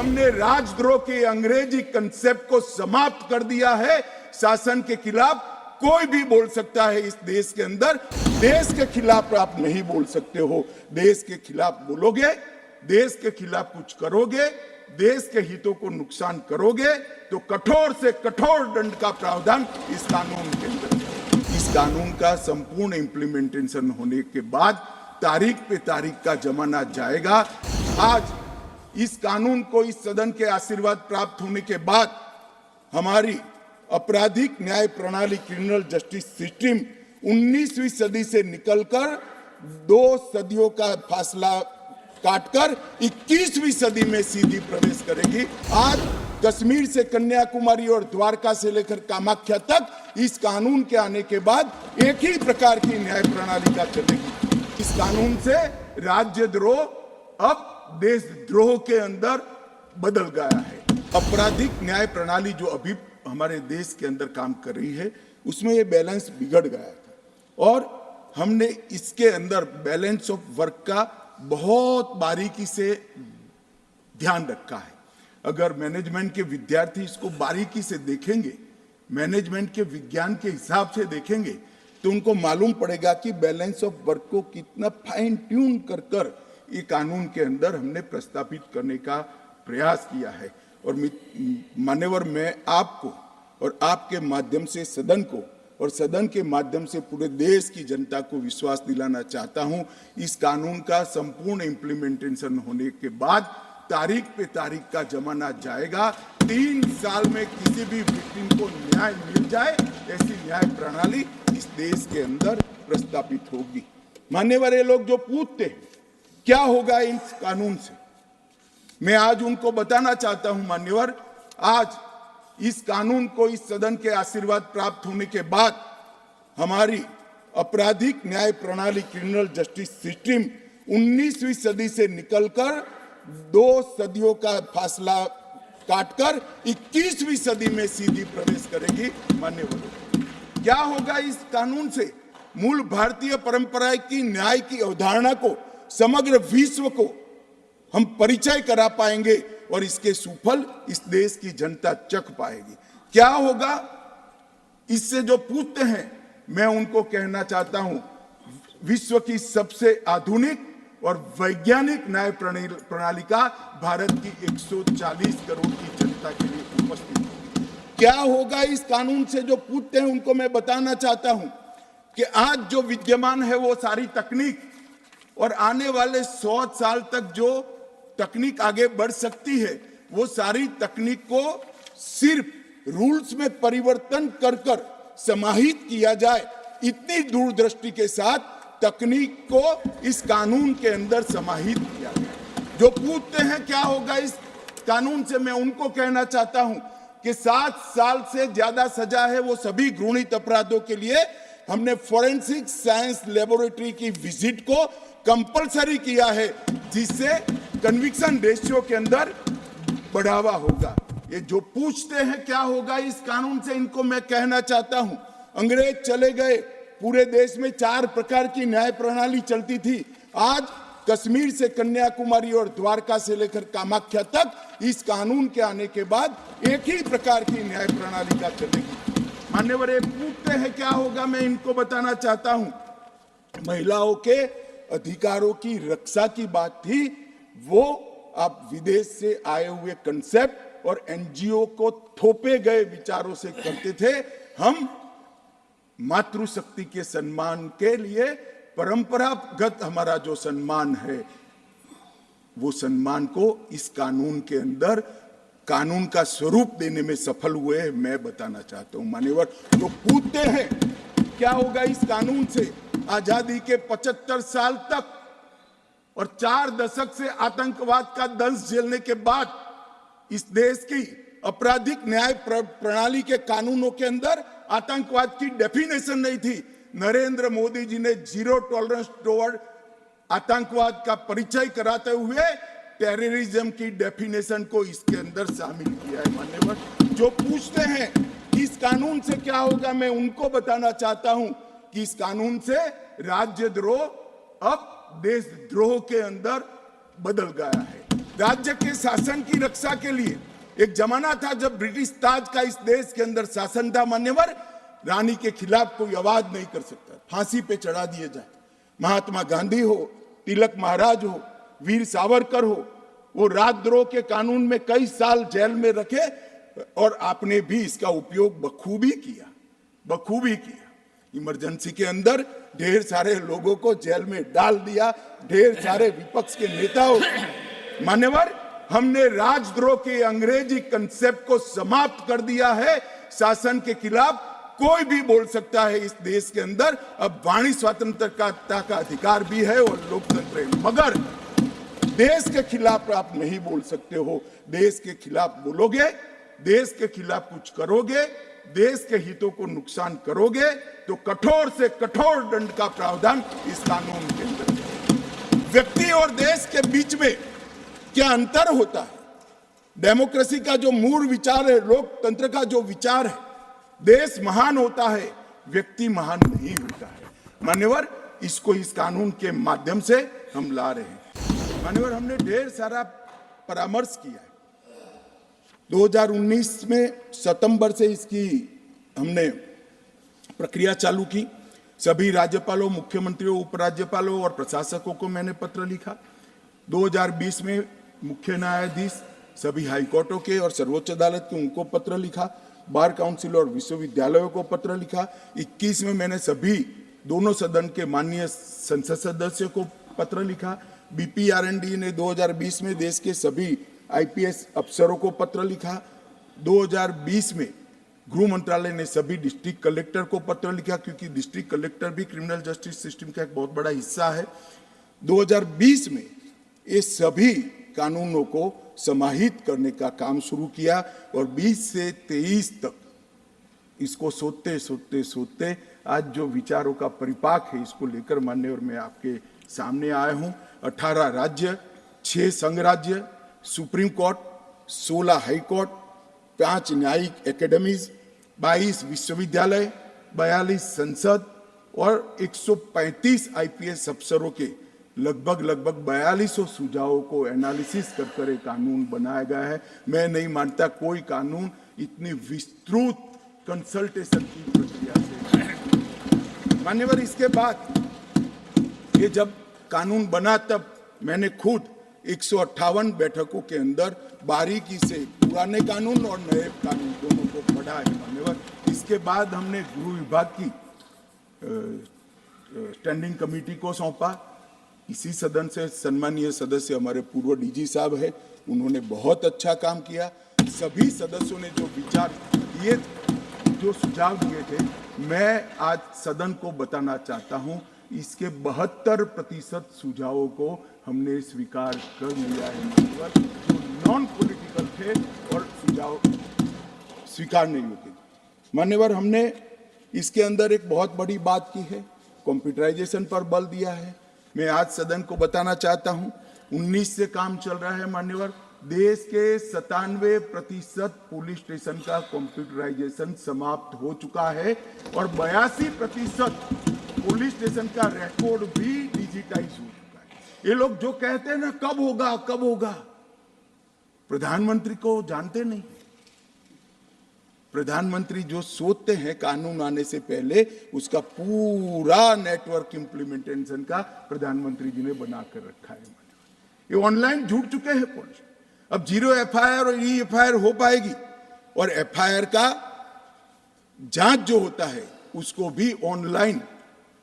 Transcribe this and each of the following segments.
हमने राजद्रोह के अंग्रेजी कंसेप्ट को समाप्त कर दिया है। शासन के खिलाफ कोई भी बोल सकता है इस देश के अंदर। देश के खिलाफ आप नहीं बोल सकते हो। देश के खिलाफ बोलोगे, देश के खिलाफ कुछ करोगे, देश के हितों को नुकसान करोगे तो कठोर से कठोर दंड का प्रावधान इस कानून के अंदर है। इस कानून का संपूर्ण इंप्लीमेंटेशन होने के बाद तारीख पे तारीख का जमाना जाएगा। आज इस कानून को इस सदन के आशीर्वाद प्राप्त होने के बाद हमारी आपराधिक न्याय प्रणाली क्रिमिनल जस्टिस सिस्टम 19वीं सदी से निकलकर 2 सदियों का फासला काटकर 21वीं सदी में सीधी प्रवेश करेगी। आज कश्मीर से कन्याकुमारी और द्वारका से लेकर कामाख्या तक इस कानून के आने के बाद एक ही प्रकार की न्याय प्रणाली का चलेगी। इस कानून से राज्यद्रोह अब देशद्रोह के अंदर बदल गया है। आपराधिक न्याय प्रणाली जो अभी हमारे देश के अंदर काम कर रही है उसमें ये बैलेंस बिगड़ गया था और हमने इसके अंदर बैलेंस ऑफ वर्क का बहुत बारीकी से ध्यान रखा है। अगर मैनेजमेंट के विद्यार्थी इसको बारीकी से देखेंगे, मैनेजमेंट के विज्ञान के हिसाब से देखेंगे तो उनको मालूम पड़ेगा कि बैलेंस ऑफ वर्क को कितना फाइन ट्यून कर कर ये कानून के अंदर हमने प्रस्तावित करने का प्रयास किया है। और मान्यवर, मैं आपको और आपके माध्यम से सदन को और सदन के माध्यम से पूरे देश की जनता को विश्वास दिलाना चाहता हूं, इस कानून का संपूर्ण इंप्लीमेंटेशन होने के बाद तारीख पे तारीख का जमाना जाएगा। 3 साल में किसी भी विक्टिम को न्याय मिल जाए ऐसी न्याय प्रणाली इस देश के अंदर प्रस्तावित होगी। मान्यवर, ये लोग जो पूछते हैं क्या होगा इस कानून से, मैं आज उनको बताना चाहता हूं मान्यवर, आज इस कानून को इस सदन के आशीर्वाद प्राप्त होने के बाद हमारी आपराधिक न्याय प्रणाली क्रिमिनल जस्टिस सिस्टम 19वीं सदी से निकलकर 2 सदियों का फासला काटकर 21वीं सदी में सीधी प्रवेश करेगी। मान्यवर, क्या होगा इस कानून से? मूल भारतीय परंपरा की न्याय की अवधारणा को समग्र विश्व को हम परिचय करा पाएंगे और इसके सुफल इस देश की जनता चख पाएगी। क्या होगा इससे? जो पूछते हैं मैं उनको कहना चाहता हूं, विश्व की सबसे आधुनिक और वैज्ञानिक न्याय प्रणाली का भारत की 140 करोड़ की जनता के लिए उपस्थित है। क्या होगा इस कानून से? जो पूछते हैं उनको मैं बताना चाहता हूं कि आज जो विद्यमान है वो सारी तकनीक और आने वाले 100 साल तक जो तकनीक आगे बढ़ सकती है वो सारी तकनीक को सिर्फ रूल्स में परिवर्तन कर कर समाहित किया जाए, इतनी दूरदृष्टि के साथ तकनीक को इस कानून के अंदर समाहित किया गया। जो पूछते हैं क्या होगा इस कानून से, मैं उनको कहना चाहता हूं कि 7 साल से ज्यादा सजा है वो सभी घृणित अपराधों के लिए हमने फोरेंसिक साइंस लेबोरेटरी की विजिट को कंपलसरी किया है, जिससे कन्विक्शन रेशियो के अंदर बढ़ावा होगा। ये जो पूछते हैं क्या होगा इस कानून से, इनको मैं कहना चाहता हूं, अंग्रेज चले गए, पूरे देश में 4 प्रकार की न्याय प्रणाली चलती थी। आज कश्मीर से कन्याकुमारी और द्वारका से लेकर कामाख्या तक इस कानून के आने के बाद एक ही प्रकार की न्याय प्रणाली का चलेगी। मान्यवर, ये पूछते हैं क्या होगा, मैं इनको बताना चाहता हूं, महिलाओं के अधिकारों की रक्षा की बात थी, वो आप विदेश से आए हुए कंसेप्ट और एनजीओ को थोपे गए विचारों से करते थे। हम मातृशक्ति के सम्मान के लिए परंपरागत हमारा जो सम्मान है वो सम्मान को इस कानून के अंदर कानून का स्वरूप देने में सफल हुए हैं, मैं बताना चाहता हूं। मान्यवर, तो पूछते हैं क्या होगा इस कानून से? आजादी के 75 साल तक और 4 दशक से आतंकवाद का दंश झेलने के बाद इस देश की आपराधिक न्याय प्रणाली के कानूनों के अंदर आतंकवाद की डेफिनेशन नहीं थी। नरेंद्र मोदी जी ने जीरो टॉलरेंस टुवर्ड आतंकवाद का परिचय कराते हुए टेररिज्म की डेफिनेशन को इसके अंदर शामिल किया है। मान्यवर, जो पूछते हैं इस कानून से क्या होगा, मैं उनको बताना चाहता हूं कि इस कानून से राज्यद्रोह अब देशद्रोह के अंदर बदल गया है। राज्य के शासन की रक्षा के लिए एक जमाना था जब ब्रिटिश ताज का इस देश के अंदर शासन था मान्यवर, रानी के खिलाफ कोई आवाज नहीं कर सकता, फांसी पे चढ़ा दिए जाए। महात्मा गांधी हो, तिलक महाराज हो, वीर सावरकर हो, वो राजद्रोह के कानून में कई साल जेल में रखे और आपने भी इसका उपयोग बखूबी किया। इमरजेंसी के अंदर ढेर सारे लोगों को जेल में डाल दिया, ढेर सारे विपक्ष के नेताओं। मान्यवर, हमने राजद्रोह के अंग्रेजी कंसेप्ट को समाप्त कर दिया है। शासन के खिलाफ कोई भी बोल सकता है इस देश के अंदर। अब वाणी स्वतंत्रता का अधिकार भी है और लोकतंत्र है, मगर देश के खिलाफ आप नहीं बोल सकते हो। देश के खिलाफ बोलोगे, देश के खिलाफ कुछ करोगे, देश के हितों को नुकसान करोगे तो कठोर से कठोर दंड का प्रावधान इस कानून के अंदर है। व्यक्ति और देश के बीच में क्या अंतर होता है? डेमोक्रेसी का जो मूल विचार है, लोकतंत्र का जो विचार है, देश महान होता है, व्यक्ति महान नहीं होता है। मान्यवर, इसको इस कानून के माध्यम से हम ला रहे हैं। मान्यवर, हमने ढेर सारा परामर्श किया है। 2019 में सितंबर से इसकी हमने प्रक्रिया चालू की। सभी राज्यपालों, मुख्यमंत्रियों, उपराज्यपालों और प्रशासकों को मैंने पत्र लिखा। 2020 में मुख्य न्यायाधीश, सभी हाईकोर्टों के और सर्वोच्च अदालत के उनको पत्र लिखा। बार काउंसिल और विश्वविद्यालयों को पत्र लिखा। 21 में मैंने सभी दोनों सदन के माननीय संसद सदस्यों को पत्र लिखा। BPRND ने 2020 में देश के सभी IPS अफसरों को पत्र लिखा। 2020 में गृह मंत्रालय ने सभी डिस्ट्रिक्ट कलेक्टर को पत्र लिखा, क्योंकि डिस्ट्रिक्ट कलेक्टर भी क्रिमिनल जस्टिस सिस्टम का एक बहुत बड़ा हिस्सा है। 2020 में ये सभी कानूनों को समाहित करने का काम शुरू किया और 20 से 23 तक इसको सोचते आज जो विचारों का परिपाक है, इसको लेकर मान्य और मैं आपके सामने आया हूं। 18 राज्य, 6 संघ राज्य, सुप्रीम कोर्ट, 16 हाई कोर्ट, 5 न्यायिक एकेडमीज, 22 विश्वविद्यालय, 42 संसद और 135 IPS अफसरों के लगभग 4200 सुझावों को एनालिसिस कर एक कानून बनाया गया है। मैं नहीं मानता कोई कानून इतनी विस्तृत कंसल्टेशन की प्रक्रिया से। मान्यवर, इसके बाद ये जब कानून बना तब मैंने खुद 158 बैठकों के अंदर बारीकी से पुराने कानून और नए कानून दोनों को पढ़ा है। मान्यवर, इसके बाद हमने गृह विभाग की स्टैंडिंग कमेटी को सौंपा। इसी सदन से सम्मानीय सदस्य हमारे पूर्व DG साहब है, उन्होंने बहुत अच्छा काम किया। सभी सदस्यों ने जो विचार दिए, जो सुझाव दिए थे, मैं आज सदन को बताना चाहता हूं, इसके 72% सुझावों को हमने स्वीकार कर लिया है। जो नॉन पॉलिटिकल थे और सुझाव स्वीकार नहीं होते। मान्यवर, हमने इसके अंदर एक बहुत बड़ी बात की है, कंप्यूटराइजेशन पर बल दिया है। मैं आज सदन को बताना चाहता हूं, 19 से काम चल रहा है। मान्यवर, देश के 97% पुलिस स्टेशन का कंप्यूटराइजेशन समाप्त हो चुका है और 82% पुलिस स्टेशन का रिकॉर्ड भी डिजिटाइज हो चुका है। ये लोग जो कहते हैं ना, कब होगा, प्रधानमंत्री को जानते नहीं। प्रधानमंत्री जो सोचते हैं कानून आने से पहले, उसका पूरा नेटवर्क इंप्लीमेंटेशन का प्रधानमंत्री जी ने बनाकर रखा है। ये ऑनलाइन जुड़ चुके हैं पुलिस। अब 0 FIR और EFIR हो पाएगी और FIR का जांच जो होता है उसको भी ऑनलाइन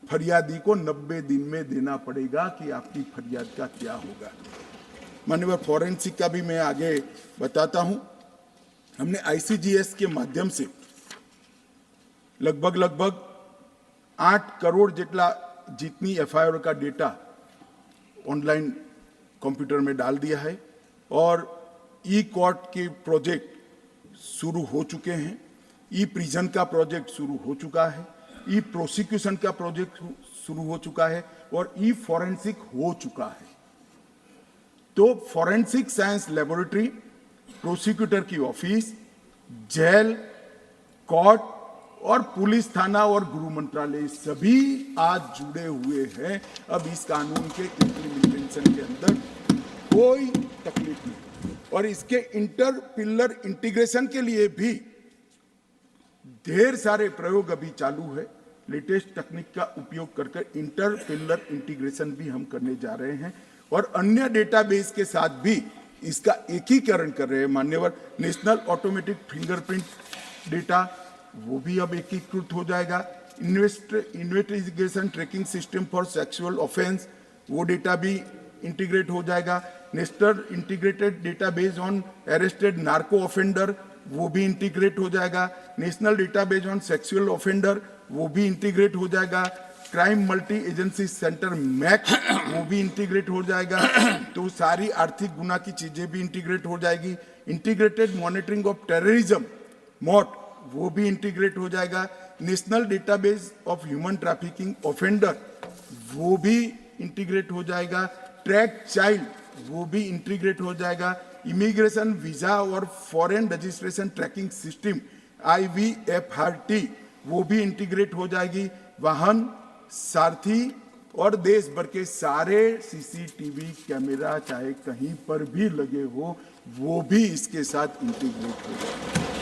फरियादी को 90 दिन में देना पड़ेगा कि आपकी फरियाद का क्या होगा। माननीय फॉरेंसिक का भी मैं आगे बताता हूं। हमने ICGS के माध्यम से लगभग 8 करोड़ जितनी FIR का डेटा ऑनलाइन कंप्यूटर में डाल दिया है और E-कोर्ट के प्रोजेक्ट शुरू हो चुके हैं। E-प्रिजन का प्रोजेक्ट शुरू हो चुका है। E-प्रोसिक्यूशन का प्रोजेक्ट शुरू हो चुका है और E-फॉरेंसिक हो चुका है। तो फॉरेंसिक साइंस लेबोरेटरी, प्रोसिक्यूटर की ऑफिस, जेल, कोर्ट और पुलिस थाना और गृह मंत्रालय सभी आज जुड़े हुए हैं। अब इस कानून के इम्प्लीमेंटेशन के अंदर कोई तकलीफ नहीं। और इसके इंटर पिलर इंटीग्रेशन के लिए भी ढेर सारे प्रयोग अभी चालू है। लेटेस्ट तकनीक का उपयोग करके इंटर पिलर इंटीग्रेशन भी हम करने जा रहे हैं और अन्य डेटाबेस के साथ भी इसका एकीकरण कर रहे हैं। मान्यवर, नेशनल ऑटोमेटिक फिंगरप्रिंट डेटा वो भी अब एकीकृत हो जाएगा। Investigation tracking system for sexual offence वो डेटा भी इंटीग्रेट हो जाएगा। National integrated database on arrested narco offender वो भी इंटीग्रेट हो जाएगा। National database on sexual offender वो भी इंटीग्रेट हो जाएगा। Crime multi agency centre MAC वो भी इंटीग्रेट हो जाएगा। तो सारी आर्थिक गुना की चीजें भी इंटीग्रेट हो जाएगी। इंटीग्रेटेड मॉनिटरिंग ऑफ टेररिज्म मॉट वो भी इंटीग्रेट हो जाएगा। National database of human trafficking offender वो भी इंटीग्रेट हो जाएगा। ट्रैक चाइल्ड वो भी इंटीग्रेट हो जाएगा। इमिग्रेशन वीजा और foreign registration tracking system IVFRT वो भी इंटीग्रेट हो जाएगी। वाहन सारथी और देश भर के सारे CCTV कैमरा चाहे कहीं पर भी लगे हो वो भी इसके साथ इंटीग्रेट हो जाएगा।